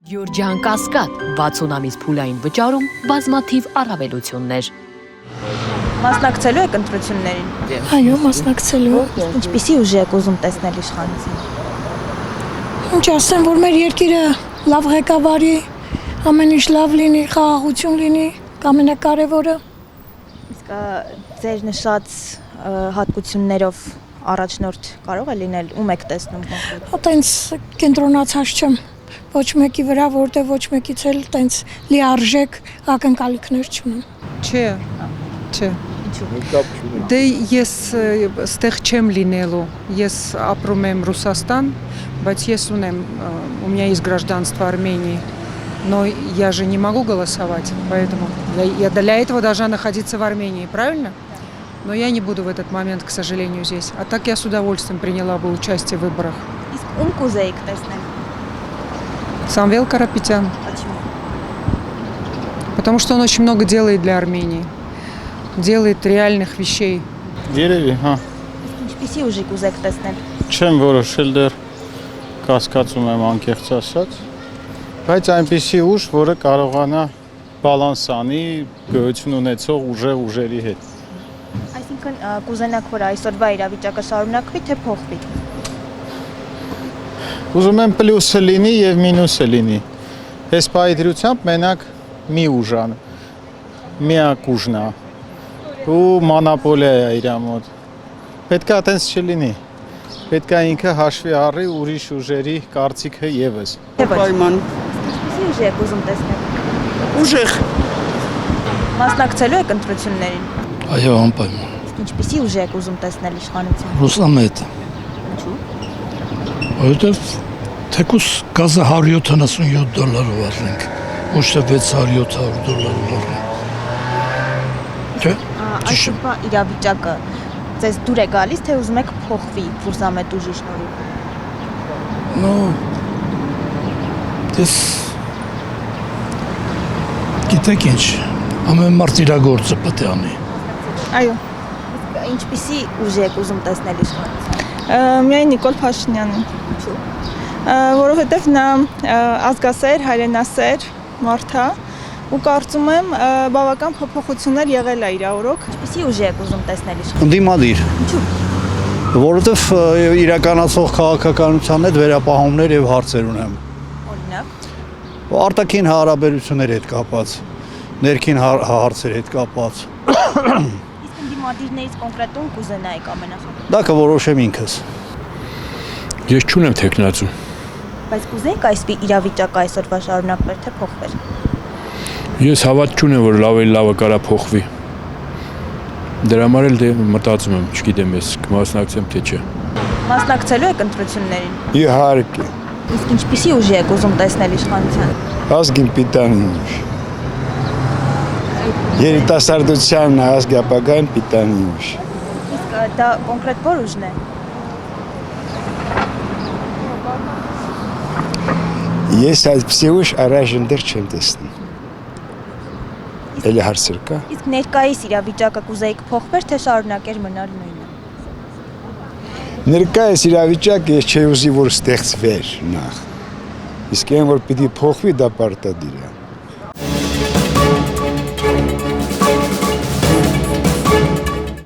Գյուրջան Կասկադ 60 ամիս փուլային վճարում բազմաթիվ առավելություններ։ Մասնակցելու եք ընտրություններին։ Այո, մասնակցելու։ Ինչպիսի ուժ եք ուզում տեսնել իշխանության։ Ինչ ասեմ, որ մեր երկիրը լավ ղեկավարի, ամեն ինչ լավ լինի, խաղաղություն լինի, ամենակարևորը։ Իսկ ձեր նշած հատկություններով առաջնորդ կարող է լինել, ում եք տեսնում կոնկրետ։ Այտենց կենտրոնացած չեմ ոչ մեկի վրա, որտեղ ոչ մեկից էլ այտենց լիարժեք ակնկալիքներ չունեմ։ Չէ։ Դե ես ստեղ չեմ լինելու, ես ապրում եմ Ռուսաստան, բայց ես ունեմ, у меня есть гражданство Армении, но я же не могу голосовать, поэтому я для этого должна находиться в Армении, правильно? Но я не буду в этот момент, к сожалению, здесь. А так я с удовольствием приняла бы участие в выборах. Իսկ ում կուզեիք տեսնել։ Самвел Карапетян. Почему? Потому что он очень много делает для Армении. Делает реальных вещей. Երևի, հա։ Ինչպիսի ուժ եք ուզեք տեսնել։ Չեմ որոշել դեռ կասկածում եմ անկեղծ ասած, բայց այնպիսի ուժ, որը կարողանա բալանս անի գոյություն ունեցող ուժերի հետ։ Այսինքն կուզենաք, որ այսօրվա իրավիճակը շարունակվի, թե փոխվի։ Ուզում եմ պլյուսը լինի եւ մինուսը լինի։ Այս պայդրությամբ մենակ մի ուժան, միակ ուժն է։ Ու մոնոպոլիա է իր մոտ։ Պետք է այտենց չլինի։ Պետք է ինքը հաշվի առի ուրիշ ուժերի կարծիքը եւս։ Պայման։ Ինչպիսի ուժ եք ուզում տեսնել։ Ուժեղ։ Մասնակցելու եք ընտրություններին։ Այո, անպայման։ Իսկ ինչպիսի ուժ եք ուզում տեսնել իշխանության։ Ռուսամետ։ Ինչու։ Որովհետև թեկուս գազը $177 առնենք, ոչ թե $600-700 առնենք։ Չէ՞։ Այսօրվա իրավիճակը ձեզ դուր է գալիս, թե ուզում եք փոխվի ռուսամետ ուժի շնորհիվ։ Ну, դες գիտեք ինչ, ամեն մարդ իր գործը պետք է անի։ Այո։ Իսկ ինչպիսի ուժ եք ուզում տեսնել իշխանության։ Միայն Նիկոլ Փաշինյանին։ Ինչու։ Որովհետև նա ազգասեր, հայրենասեր մարդ է ու կարծում եմ բավական փոփոխություններ եղել է իր օրոք։ Ինչպիսի ուժ եք ուզում տեսնել իշխանության։ Ընդդիմադիր, Ինչու։ որովհետև իրականացող քաղաքականության հետ վերապահումներ եւ հարցեր ունեմ։ Օրինակ։ Արտաքին հարաբերությունների հետ կապված, ներքին հարցերի հետ կապված։ Իսկ ընդդիմադիրներից կոնկրետ ում կուզենայիք ամենախորը։ Դա կորոշեմ ինքս։ Ես չունեմ տեխնացու։ Բայց կուզեիք այսպիսի իրավիճակը այսօրվա շարունակվեր, թե փոխվեր։ Ես հավատ չունեմ, որ լավը կարա փոխվի։ Դրա համար էլ դե մտածում եմ, չգիտեմ ես կմասնակցեմ թե չէ։ Մասնակցելու եք ընտրություններին։ Իհարկե, Իսկ ինչպիսի ուժ եք ուզում տեսնել իշխանության։ ազգին պիտանի ուժ։ Երիտասարդության ազգի ապագան պիտանի ուժ։ Իսկ դա կոնկրետ որ ուժն է։ Ես այդպիսի ուժ առայժմ դեռ չեմ տեսնում։ Էլի հարցեր կա։ Իսկ ներկայիս իրավիճակը կուզեիք փոխվեր, թե շարունակեր մնալ նույնը։ Ներկայիս իրավիճակը ես չէի ուզի, որ ստեղծվեր նախ։ Իսկ այն որ պիտի փոխվի, դա պարտադիր է։